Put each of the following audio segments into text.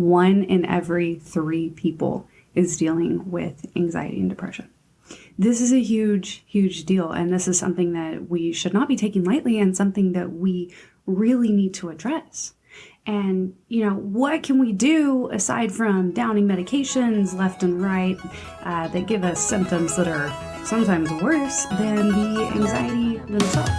1 in every 3 people is dealing with anxiety and depression. This is a huge, huge deal. And this is something that we should not be taking lightly and something that we really need to address. And, what can we do aside from downing medications left and right that give us symptoms that are sometimes worse than the anxiety themselves?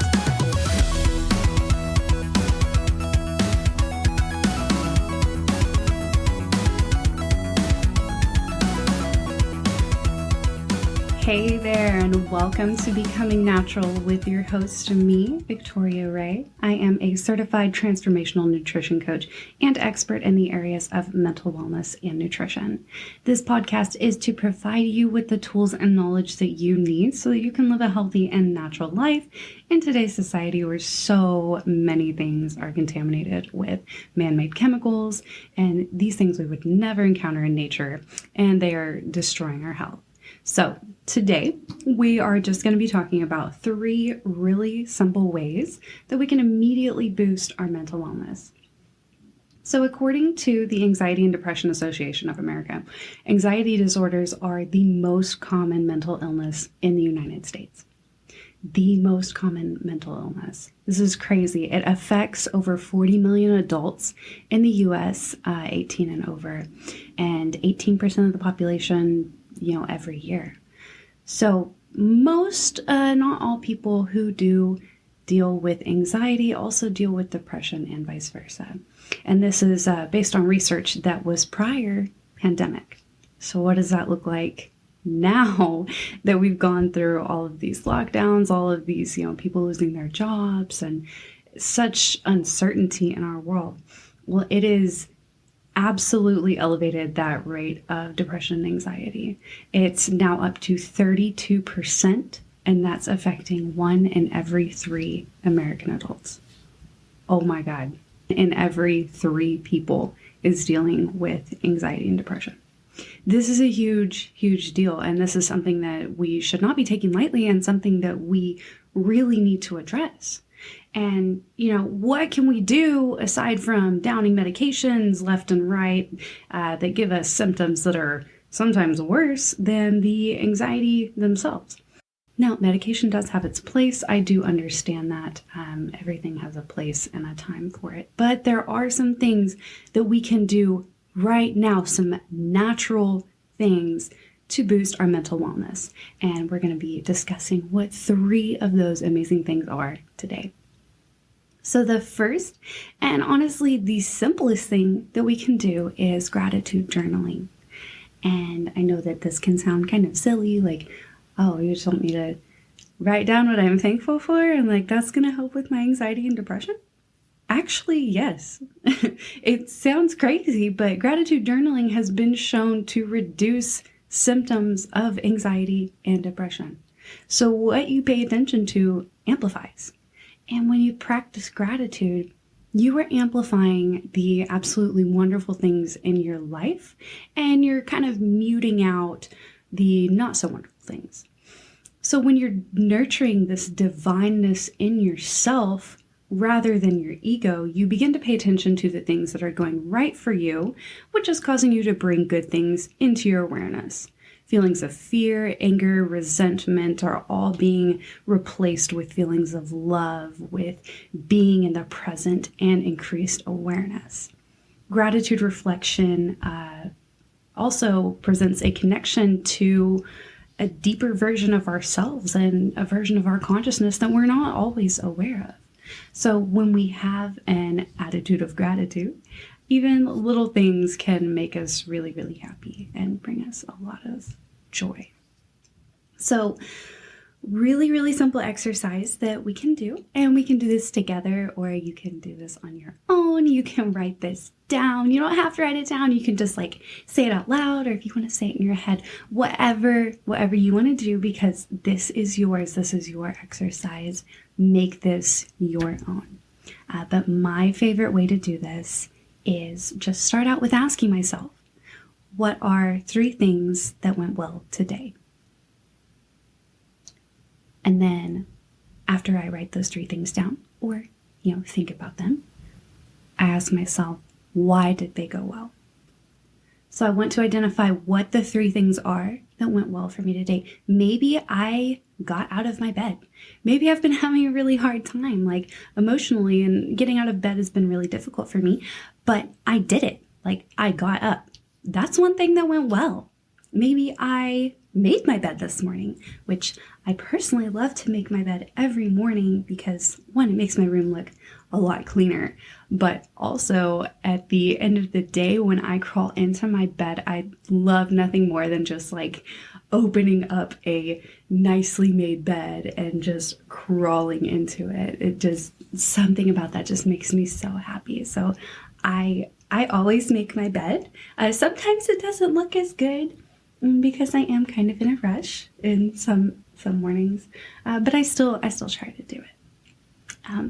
Hey there, and welcome to Becoming Natural with your host, me, Victoria Ray. I am a certified transformational nutrition coach and expert in the areas of mental wellness and nutrition. This podcast is to provide you with the tools and knowledge that you need so that you can live a healthy and natural life in today's society where so many things are contaminated with man-made chemicals and these things we would never encounter in nature, and they are destroying our health. So today we are just going to be talking about 3 really simple ways that we can immediately boost our mental wellness. So according to the Anxiety and Depression Association of America, anxiety disorders are the most common mental illness in the United States. The most common mental illness. This is crazy. It affects over 40 million adults in the U.S., 18 and over, and 18% of the population every year. So most, not all people who do deal with anxiety also deal with depression and vice versa. And this is based on research that was prior pandemic. So what does that look like now that we've gone through all of these lockdowns, all of these, people losing their jobs and such uncertainty in our world? Well, it is absolutely elevated that rate of depression and anxiety. It's now up to 32%, and that's affecting 1 in every 3 American adults. Oh my God. In every 3 people is dealing with anxiety and depression. This is a huge, huge deal, and this is something that we should not be taking lightly and something that we really need to address. And, what can we do aside from downing medications left and right that give us symptoms that are sometimes worse than the anxiety themselves? Now, medication does have its place. I do understand that everything has a place and a time for it. But there are some things that we can do right now, some natural things to boost our mental wellness. And we're going to be discussing what 3 of those amazing things are today. So the first, and honestly the simplest thing that we can do is gratitude journaling. And I know that this can sound kind of silly, like, oh, you just want me to write down what I'm thankful for and that's going to help with my anxiety and depression? Actually, yes. It sounds crazy, but gratitude journaling has been shown to reduce symptoms of anxiety and depression. So what you pay attention to amplifies. And when you practice gratitude, you are amplifying the absolutely wonderful things in your life, and you're kind of muting out the not so wonderful things. So when you're nurturing this divineness in yourself rather than your ego, you begin to pay attention to the things that are going right for you, which is causing you to bring good things into your awareness. Feelings of fear, anger, resentment are all being replaced with feelings of love, with being in the present and increased awareness. Gratitude reflection also presents a connection to a deeper version of ourselves and a version of our consciousness that we're not always aware of. So when we have an attitude of gratitude, even little things can make us really, really happy and bring us a lot of joy. So really, really simple exercise that we can do, and we can do this together, or you can do this on your own. You can write this down. You don't have to write it down. You can just say it out loud, or if you want to say it in your head, whatever you want to do, because this is yours. This is your exercise. Make this your own. But my favorite way to do this is just start out with asking myself, what are 3 things that went well today? And then after I write those 3 things down, or, think about them, I ask myself, why did they go well? So I want to identify what the 3 things are that went well for me today. Maybe I got out of my bed. Maybe I've been having a really hard time, like emotionally, and getting out of bed has been really difficult for me, but I did it. Like, I got up. That's one thing that went well. Maybe I made my bed this morning, which I personally love to make my bed every morning because, one, it makes my room look a lot cleaner, but also at the end of the day when I crawl into my bed, I love nothing more than just like opening up a nicely made bed and just crawling into it. It just, something about that just makes me so happy. So I always make my bed. Sometimes it doesn't look as good because I am kind of in a rush in some mornings, but I still try to do it.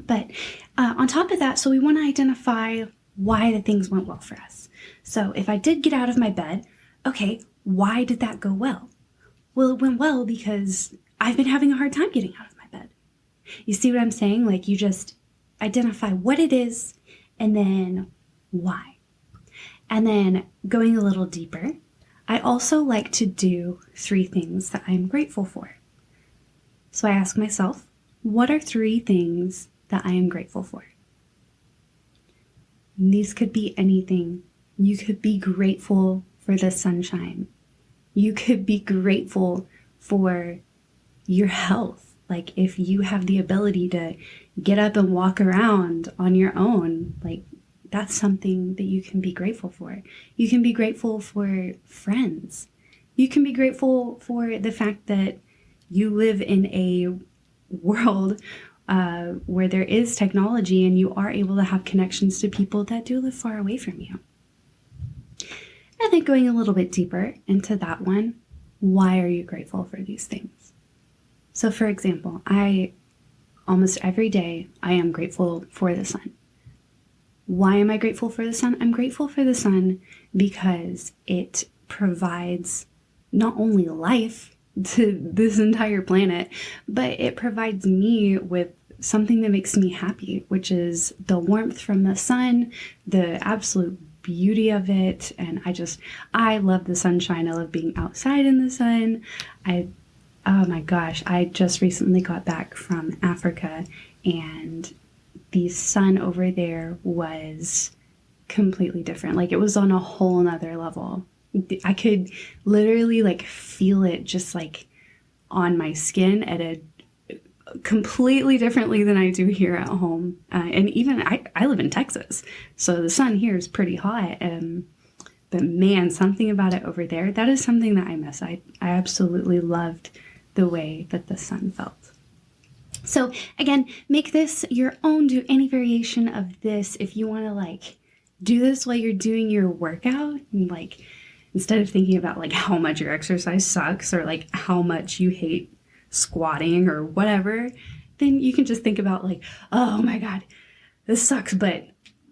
But on top of that, so we want to identify why the things went well for us. So if I did get out of my bed, okay, why did that go well? Well, it went well because I've been having a hard time getting out of my bed. You see what I'm saying? Like, you just identify what it is and then why. And then going a little deeper, I also like to do 3 things that I'm grateful for. So I ask myself, what are 3 things that I am grateful for? And these could be anything. You could be grateful for the sunshine. You could be grateful for your health. Like, if you have the ability to get up and walk around on your own, like, that's something that you can be grateful for. You can be grateful for friends. You can be grateful for the fact that you live in a world where there is technology and you are able to have connections to people that do live far away from you. And then going a little bit deeper into that one, why are you grateful for these things? So for example, almost every day, I am grateful for the sun. Why am I grateful for the sun? I'm grateful for the sun because it provides not only life to this entire planet, but it provides me with something that makes me happy, which is the warmth from the sun, the absolute beauty of it. And I love the sunshine. I love being outside in the sun. Oh my gosh, I just recently got back from Africa, and the sun over there was completely different. Like, it was on a whole nother level. I could literally like feel it just like on my skin at a completely differently than I do here at home. And even I live in Texas, so the sun here is pretty hot. But man, something about it over there, that is something that I miss. I absolutely loved the way that the sun felt. So again, make this your own. Do any variation of this if you want to like do this while you're doing your workout, and like instead of thinking about like how much your exercise sucks or like how much you hate squatting or whatever, then you can just think about like, oh my God, this sucks, but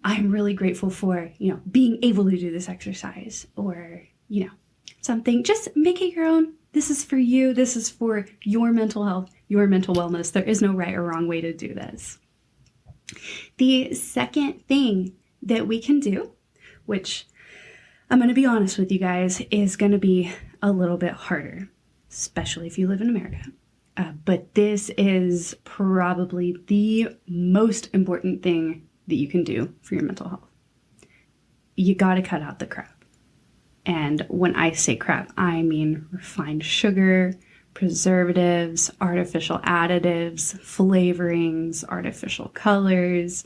I'm really grateful for, being able to do this exercise, or, something. Just make it your own. This is for you. This is for your mental health, your mental wellness. There is no right or wrong way to do this. The second thing that we can do, which I'm going to be honest with you guys, is going to be a little bit harder, especially if you live in America. But this is probably the most important thing that you can do for your mental health. You got to cut out the crap. And when I say crap, I mean refined sugar, preservatives, artificial additives, flavorings, artificial colors.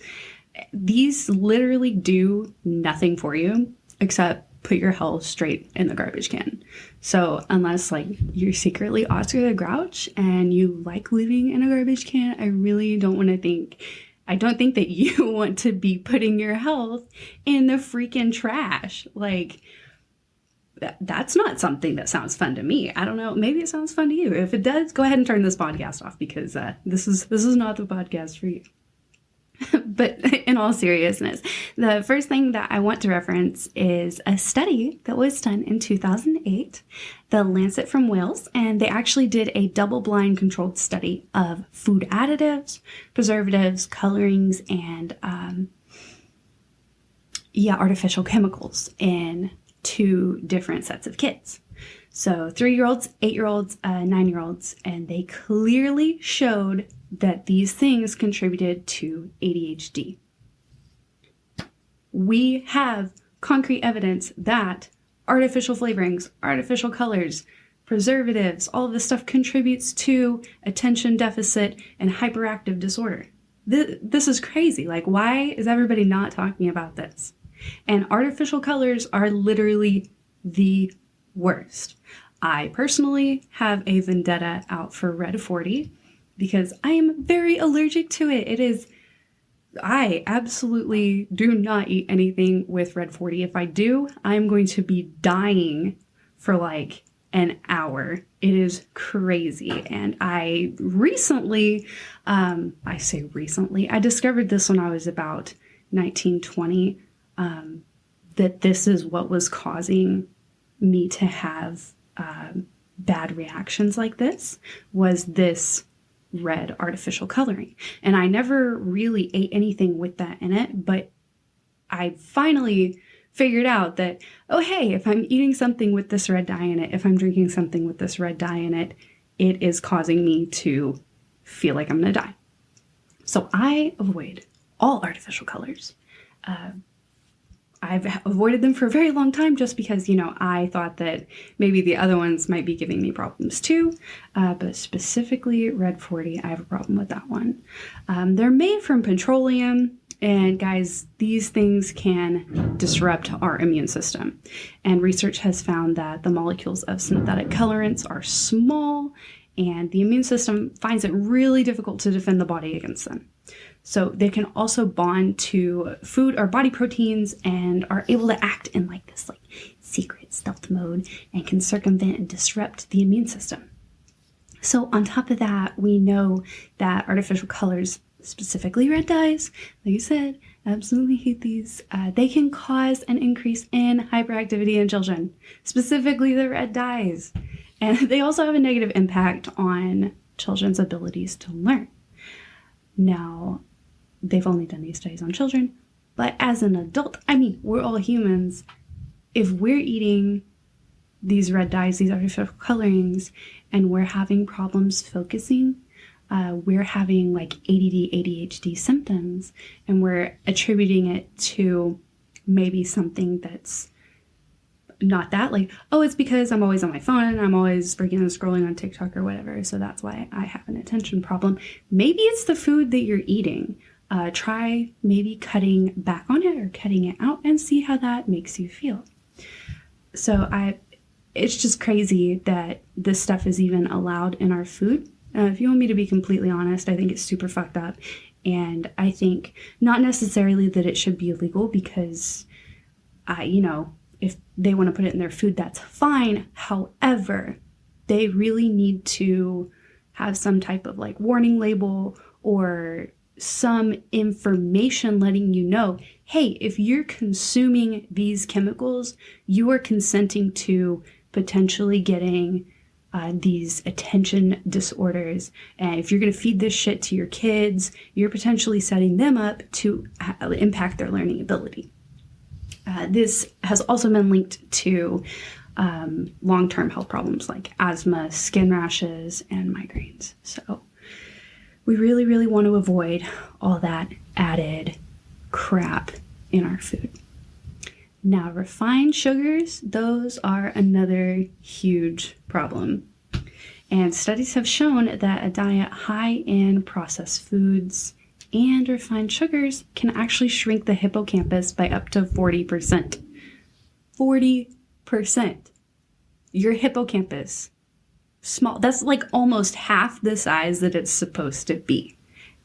These literally do nothing for you except put your health straight in the garbage can. So unless like you're secretly Oscar the Grouch and you like living in a garbage can, I really don't think that you want to be putting your health in the freaking trash. Like, that's not something that sounds fun to me. I don't know. Maybe it sounds fun to you. If it does, go ahead and turn this podcast off, because this is not the podcast for you. But in all seriousness, the first thing that I want to reference is a study that was done in 2008, the Lancet from Wales, and they actually did a double-blind controlled study of food additives, preservatives, colorings, and artificial chemicals in two different sets of kids. So 3-year-olds, 8-year-olds, 9-year-olds, and they clearly showed that these things contributed to ADHD. We have concrete evidence that artificial flavorings, artificial colors, preservatives, all of this stuff contributes to attention deficit and hyperactive disorder. This is crazy. Like, why is everybody not talking about this? And artificial colors are literally the worst. I personally have a vendetta out for Red 40 because I am very allergic to it. I absolutely do not eat anything with Red 40. If I do, I'm going to be dying for like an hour. It is crazy. And I recently, I discovered this when I was about 19, 20, that this is what was causing me to have bad reactions like this, was this red artificial coloring. And I never really ate anything with that in it, but I finally figured out that, oh, hey, if I'm eating something with this red dye in it, if I'm drinking something with this red dye in it, it is causing me to feel like I'm going to die. So I avoid all artificial colors. I've avoided them for a very long time just because, I thought that maybe the other ones might be giving me problems too. But specifically Red 40, I have a problem with that one. They're made from petroleum. And guys, these things can disrupt our immune system. And research has found that the molecules of synthetic colorants are small, and the immune system finds it really difficult to defend the body against them. So they can also bond to food or body proteins and are able to act in like this secret stealth mode and can circumvent and disrupt the immune system. So on top of that, we know that artificial colors, specifically red dyes, like you said, absolutely hate these. They can cause an increase in hyperactivity in children, specifically the red dyes. And they also have a negative impact on children's abilities to learn. Now, they've only done these studies on children, but as an adult, we're all humans. If we're eating these red dyes, these artificial colorings, and we're having problems focusing, we're having like ADD, ADHD symptoms, and we're attributing it to maybe something that's not that, like, oh, it's because I'm always on my phone, I'm always freaking scrolling on TikTok or whatever, so that's why I have an attention problem. Maybe it's the food that you're eating. Try maybe cutting back on it or cutting it out and see how that makes you feel. So it's just crazy that this stuff is even allowed in our food. If you want me to be completely honest, I think it's super fucked up. And I think not necessarily that it should be illegal because, if they want to put it in their food, that's fine. However, they really need to have some type of like warning label or some information letting you know, hey, if you're consuming these chemicals, you are consenting to potentially getting these attention disorders. And if you're going to feed this shit to your kids, you're potentially setting them up to impact their learning ability. This has also been linked to long-term health problems like asthma, skin rashes, and migraines. So we really, really want to avoid all that added crap in our food. Now, refined sugars, those are another huge problem. And studies have shown that a diet high in processed foods and refined sugars can actually shrink the hippocampus by up to 40%. 40%. Your hippocampus, small, that's like almost half the size that it's supposed to be.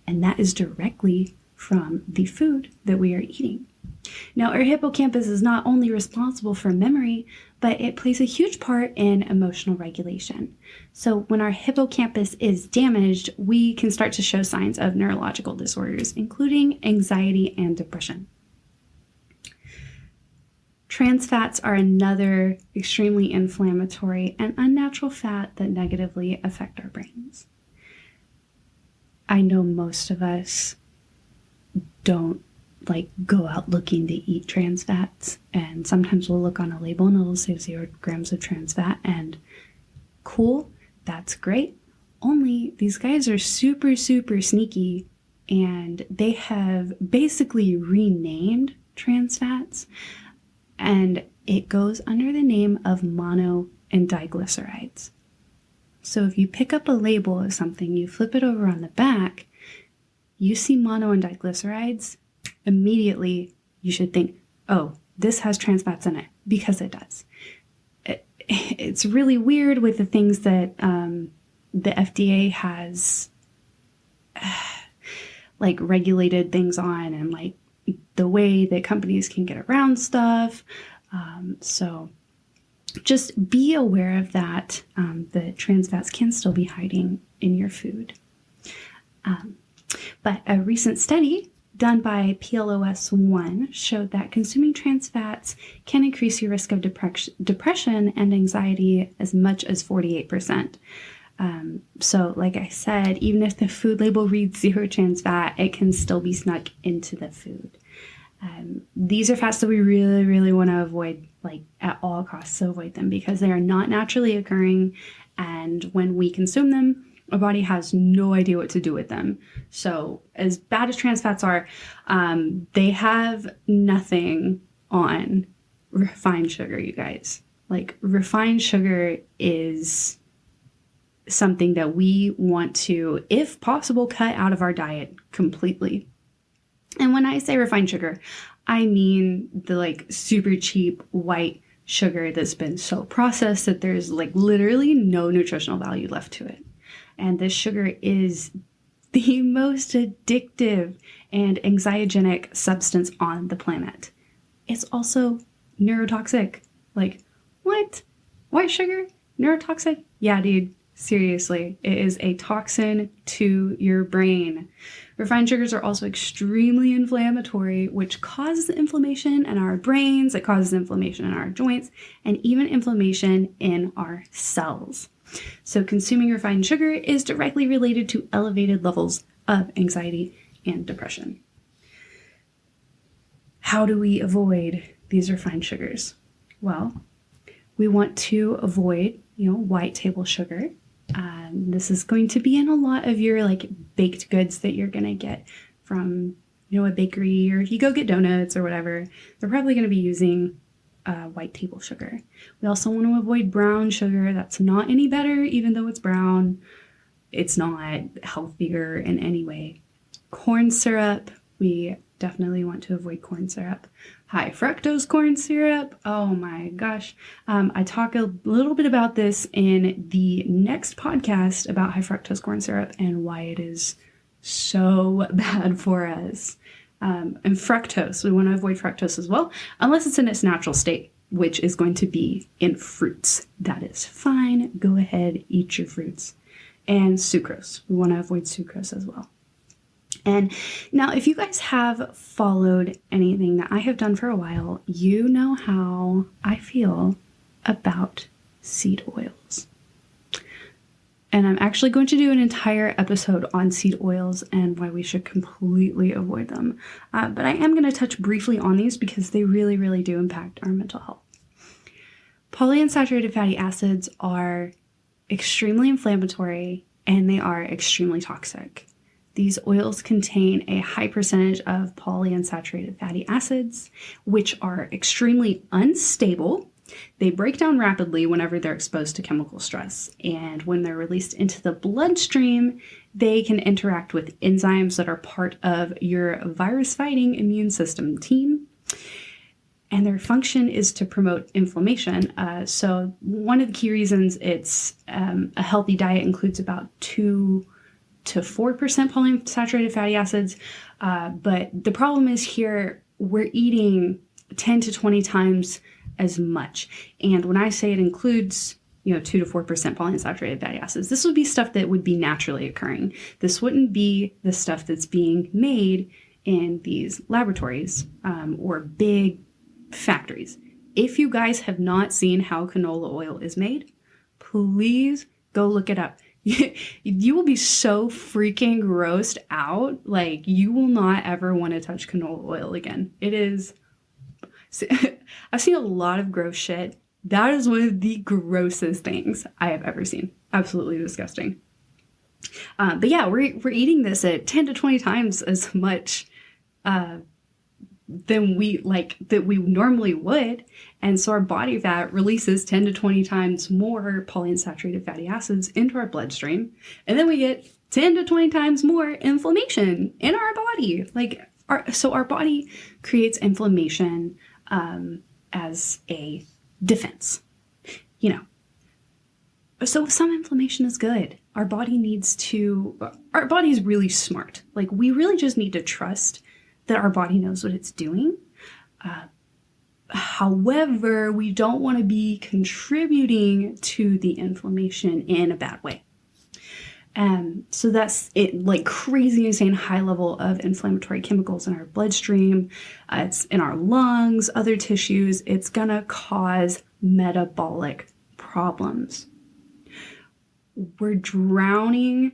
And that is directly from the food that we are eating. Now, our hippocampus is not only responsible for memory, but it plays a huge part in emotional regulation. So when our hippocampus is damaged, we can start to show signs of neurological disorders, including anxiety and depression. Trans fats are another extremely inflammatory and unnatural fat that negatively affect our brains. I know most of us don't like go out looking to eat trans fats, and sometimes we'll look on a label and it'll say 0 grams of trans fat, and cool, that's great. Only these guys are super, super sneaky, and they have basically renamed trans fats, and it goes under the name of mono and diglycerides. So if you pick up a label of something, you flip it over on the back, you see mono and diglycerides, immediately you should think, oh, this has trans fats in it, because it does. It's really weird with the things that the FDA has like regulated things on, and like the way that companies can get around stuff. So just be aware of that. The trans fats can still be hiding in your food. But a recent study done by PLOS1 showed that consuming trans fats can increase your risk of depression and anxiety as much as 48%. So like I said, even if the food label reads 0 trans fat, it can still be snuck into the food. These are fats that we really, really want to avoid, like at all costs to avoid them, because they are not naturally occurring. And when we consume them, our body has no idea what to do with them. So as bad as trans fats are, they have nothing on refined sugar, you guys. Like, refined sugar is something that we want to, if possible, cut out of our diet completely. And when I say refined sugar, I mean the like super cheap white sugar that's been so processed that there's like literally no nutritional value left to it. And this sugar is the most addictive and anxiogenic substance on the planet. It's also neurotoxic. Like, what? White sugar? Neurotoxic? Yeah, dude. Seriously, it is a toxin to your brain. Refined sugars are also extremely inflammatory, which causes inflammation in our brains, it causes inflammation in our joints, and even inflammation in our cells. So consuming refined sugar is directly related to elevated levels of anxiety and depression. How do we avoid these refined sugars? Well, we want to avoid, white table sugar. This is going to be in a lot of your like baked goods that you're going to get from, a bakery, or if you go get donuts or whatever, they're probably going to be using white table sugar. We also want to avoid brown sugar. That's not any better, even though it's brown. It's not healthier in any way. Corn syrup, we definitely want to avoid corn syrup. High fructose corn syrup, oh my gosh. I talk a little bit about this in the next podcast about high fructose corn syrup and why it is so bad for us. And fructose, we want to avoid fructose as well, unless it's in its natural state, which is going to be in fruits. That is fine. Go ahead, eat your fruits. And sucrose, we want to avoid sucrose as well. And now, if you guys have followed anything that I have done for a while, you know how I feel about seed oils. And I'm actually going to do an entire episode on seed oils and why we should completely avoid them. But I am going to touch briefly on these because they really, really do impact our mental health. Polyunsaturated fatty acids are extremely inflammatory and they are extremely toxic. These oils contain a high percentage of polyunsaturated fatty acids, which are extremely unstable. They break down rapidly whenever they're exposed to chemical stress. And when they're released into the bloodstream, they can interact with enzymes that are part of your virus-fighting immune system team. And their function is to promote inflammation. So one of the key reasons it's a healthy diet includes about 2 to 4% polyunsaturated fatty acids. But the problem is here, we're eating 10 to 20 times as much. And when I say it includes, 2 to 4% polyunsaturated fatty acids, this would be stuff that would be naturally occurring. This wouldn't be the stuff that's being made in these laboratories or big factories. If you guys have not seen how canola oil is made, please go look it up. You will be so freaking grossed out. Like, you will not ever want to touch canola oil again. It is, I've seen a lot of gross shit. That is one of the grossest things I have ever seen. Absolutely disgusting. But yeah, we're eating this at 10 to 20 times as much than that we normally would. And so our body fat releases 10 to 20 times more polyunsaturated fatty acids into our bloodstream. And then we get 10 to 20 times more inflammation in our body. So our body creates inflammation as a defense, So some inflammation is good. Our body is really smart. Like, we really just need to trust that our body knows what it's doing. However, we don't want to be contributing to the inflammation in a bad way. So that's it, like crazy, insane high level of inflammatory chemicals in our bloodstream. It's in our lungs, other tissues. It's going to cause metabolic problems. We're drowning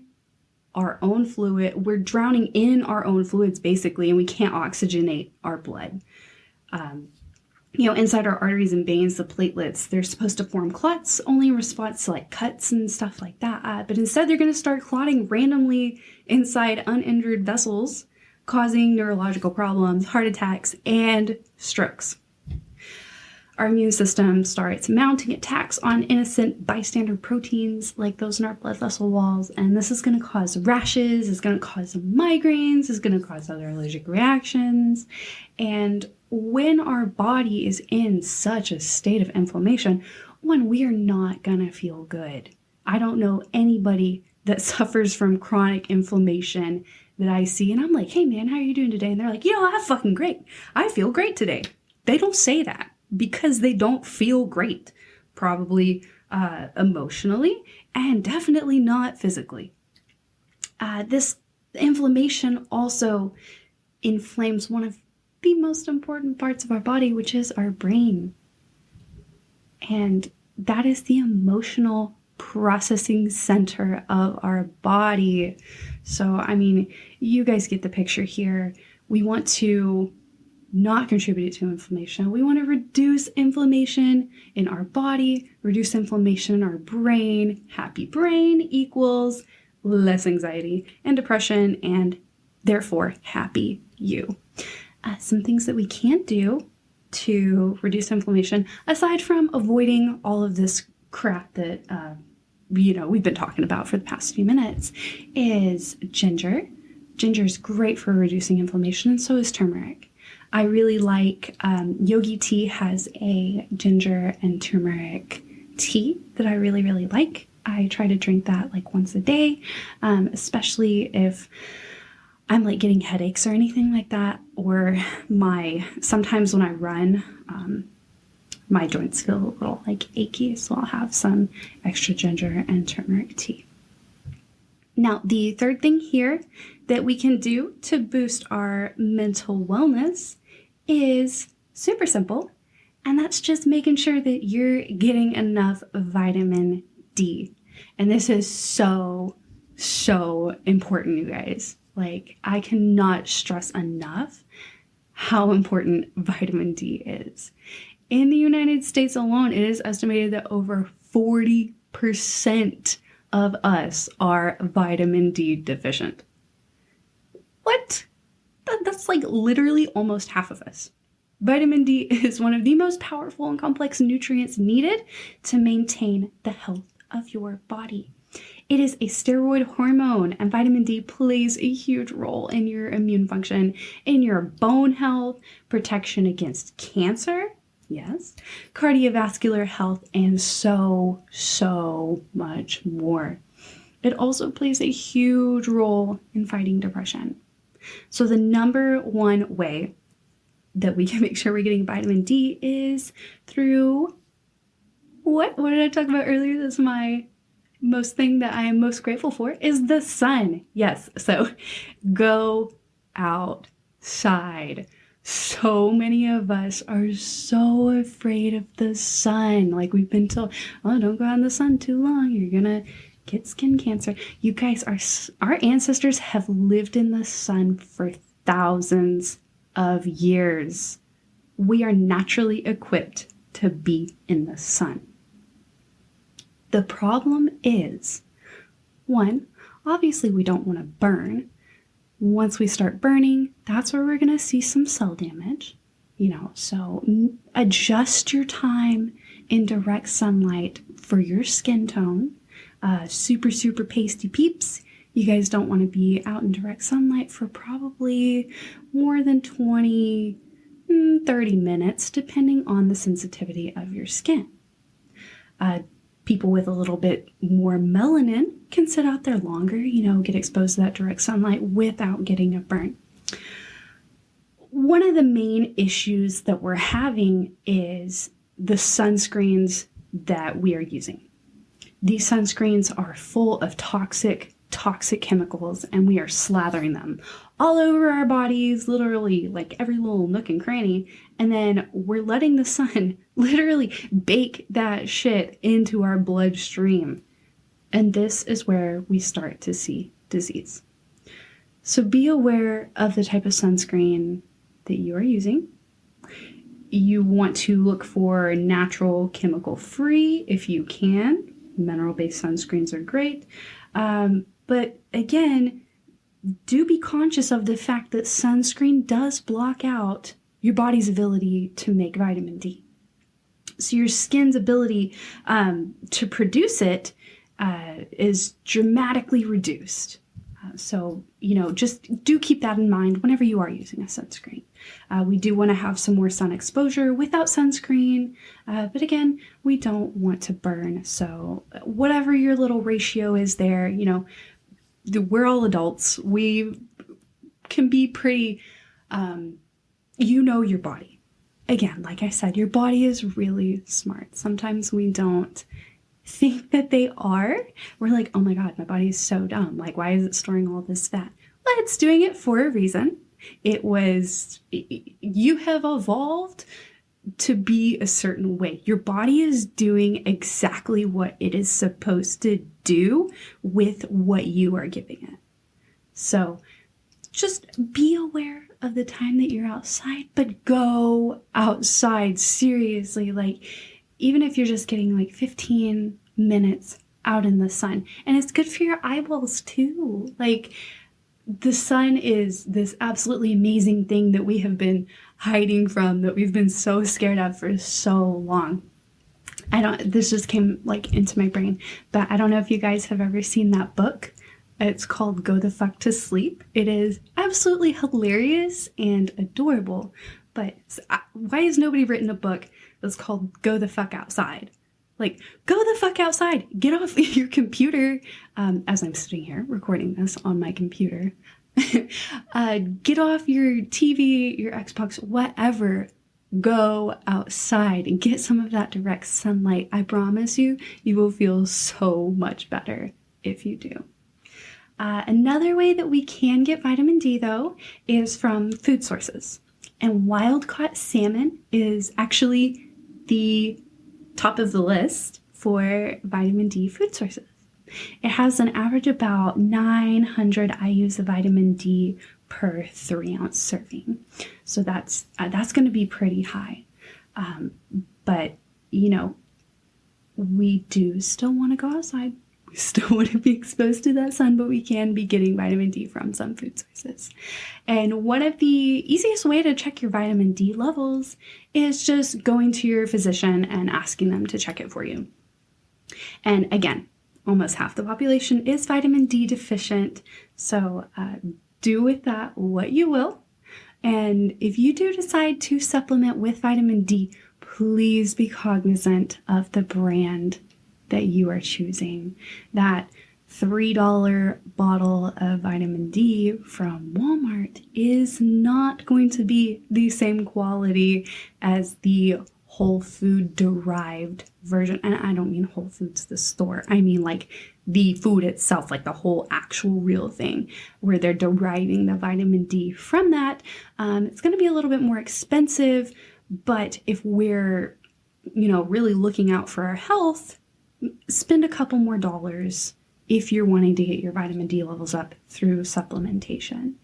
our own fluid. We're drowning in our own fluids, basically, and we can't oxygenate our blood. Inside our arteries and veins, the platelets, they're supposed to form clots only in response to like cuts and stuff like that. But instead, they're going to start clotting randomly inside uninjured vessels, causing neurological problems, heart attacks, and strokes. Our immune system starts mounting attacks on innocent bystander proteins like those in our blood vessel walls. And this is going to cause rashes, it's going to cause migraines, it's going to cause other allergic reactions. And when our body is in such a state of inflammation, we are not going to feel good. I don't know anybody that suffers from chronic inflammation that I see. And I'm like, hey man, how are you doing today? And they're like, I'm fucking great. I feel great today. They don't say that because they don't feel great, probably emotionally and definitely not physically. This inflammation also inflames one of the most important parts of our body, which is our brain. And that is the emotional processing center of our body. So, you guys get the picture here. We want to not contribute to inflammation. We want to reduce inflammation in our body, reduce inflammation in our brain. Happy brain equals less anxiety and depression, and therefore happy you. Some things that we can't do to reduce inflammation, aside from avoiding all of this crap that we've been talking about for the past few minutes, is ginger. Ginger is great for reducing inflammation, and so is turmeric. I really like Yogi Tea has a ginger and turmeric tea that I really, really like. I try to drink that like once a day, especially if I'm like getting headaches or anything like that, or sometimes when I run, my joints feel a little like achy, so I'll have some extra ginger and turmeric tea. Now, the third thing here that we can do to boost our mental wellness is super simple, and that's just making sure that you're getting enough vitamin D. And this is so, so important, you guys. Like, I cannot stress enough how important vitamin D is. In the United States alone, it is estimated that over 40% of us are vitamin D deficient. What? That's like literally almost half of us. Vitamin D is one of the most powerful and complex nutrients needed to maintain the health of your body. It is a steroid hormone, and vitamin D plays a huge role in your immune function, in your bone health, protection against cancer, yes, cardiovascular health, and so, so much more. It also plays a huge role in fighting depression. So the number one way that we can make sure we're getting vitamin D is through what did I talk about earlier? That's my most thing that I am most grateful for is the sun. Yes, so go outside. So many of us are so afraid of the sun. Like, we've been told, oh, don't go out in the sun too long. You're gonna get skin cancer. You guys, our ancestors have lived in the sun for thousands of years. We are naturally equipped to be in the sun. The problem is, one, obviously we don't want to burn. Once we start burning, that's where we're going to see some cell damage. So adjust your time in direct sunlight for your skin tone. Super, super pasty peeps, you guys don't want to be out in direct sunlight for probably more than 20, 30 minutes, depending on the sensitivity of your skin. People with a little bit more melanin can sit out there longer, get exposed to that direct sunlight without getting a burn. One of the main issues that we're having is the sunscreens that we are using. These sunscreens are full of toxic chemicals, and we are slathering them all over our bodies, literally like every little nook and cranny. And then we're letting the sun literally bake that shit into our bloodstream. And this is where we start to see disease. So be aware of the type of sunscreen that you are using. You want to look for natural, chemical-free if you can. Mineral-based sunscreens are great. But again, do be conscious of the fact that sunscreen does block out your body's ability to make vitamin D. So your skin's ability to produce it is dramatically reduced. So, just do keep that in mind whenever you are using a sunscreen. We do want to have some more sun exposure without sunscreen. But again, we don't want to burn. So whatever your little ratio is there, we're all adults. We can be pretty, your body. Again, like I said, your body is really smart. Sometimes we don't think that they are. We're like, oh my God, my body is so dumb. Like, why is it storing all this fat? Well, it's doing it for a reason. You have evolved to be a certain way. Your body is doing exactly what it is supposed to do with what you are giving it. So just be aware of the time that you're outside, but go outside seriously. Like, even if you're just getting like 15 minutes out in the sun, and it's good for your eyeballs too. Like, the sun is this absolutely amazing thing that we have been hiding from, that we've been so scared of for so long. This just came like into my brain, but I don't know if you guys have ever seen that book. It's called Go the Fuck to Sleep. It is absolutely hilarious and adorable, but why has nobody written a book that's called Go the Fuck Outside? Like, go the fuck outside. Get off your computer. As I'm sitting here recording this on my computer. Get off your TV, your Xbox, whatever. Go outside and get some of that direct sunlight. I promise you, you will feel so much better if you do. Another way that we can get vitamin D, though, is from food sources. And wild-caught salmon is actually the top of the list for vitamin D food sources. It has an average about 900 IUs of vitamin D per 3-ounce serving. So that's going to be pretty high. But, we do still want to go outside. We still want to be exposed to that sun, but we can be getting vitamin D from some food sources. And one of the easiest way to check your vitamin D levels is just going to your physician and asking them to check it for you. And again, almost half the population is vitamin D deficient. So do with that what you will. And if you do decide to supplement with vitamin D, please be cognizant of the brand that you are choosing. That $3 bottle of vitamin D from Walmart is not going to be the same quality as the whole food derived version. And I don't mean Whole Foods, the store. I mean like the food itself, like the whole actual real thing where they're deriving the vitamin D from that. It's going to be a little bit more expensive, but if we're, really looking out for our health, spend a couple more dollars if you're wanting to get your vitamin D levels up through supplementation.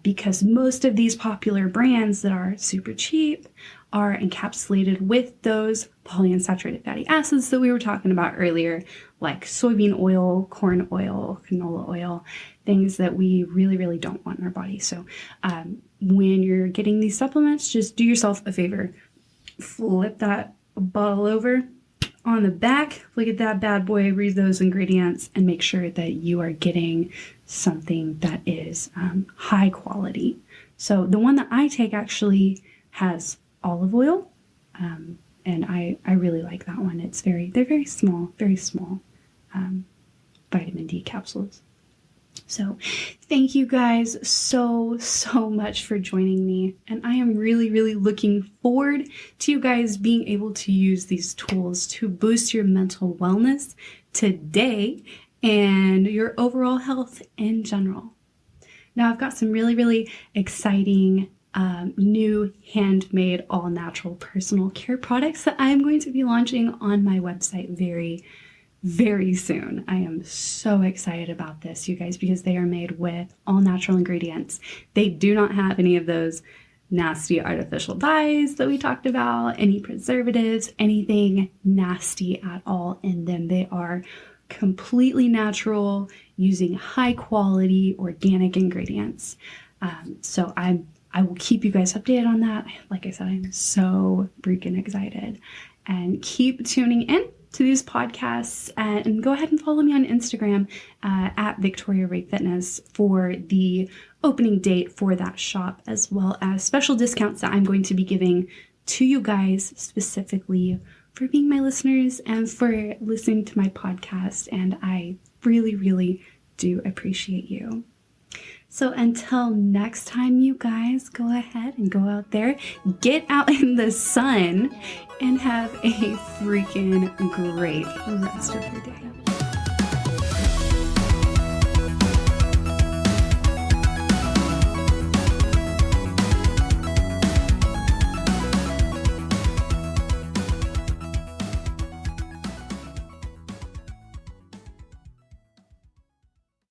Because most of these popular brands that are super cheap are encapsulated with those polyunsaturated fatty acids that we were talking about earlier, like soybean oil, corn oil, canola oil, things that we really, really don't want in our body. So when you're getting these supplements, just do yourself a favor. Flip that bottle over. On the back, look at that bad boy, read those ingredients, and make sure that you are getting something that is high quality. So the one that I take actually has olive oil, and I really like that one. They're very small vitamin D capsules. So thank you guys so much for joining me. And I am really, really looking forward to you guys being able to use these tools to boost your mental wellness today and your overall health in general. Now I've got some really, really exciting new handmade all natural personal care products that I am going to be launching on my website very soon. I am so excited about this, you guys, because they are made with all natural ingredients. They do not have any of those nasty artificial dyes that we talked about, any preservatives, anything nasty at all in them. They are completely natural, using high quality organic ingredients. So I will keep you guys updated on that. Like I said, I'm so freaking excited. And keep tuning in to these podcasts, and go ahead and follow me on Instagram at Victoria Ray Fitness for the opening date for that shop, as well as special discounts that I'm going to be giving to you guys specifically for being my listeners and for listening to my podcast. And I really, really do appreciate you. So until next time, you guys, go ahead and go out there, get out in the sun, and have a freaking great rest of your day.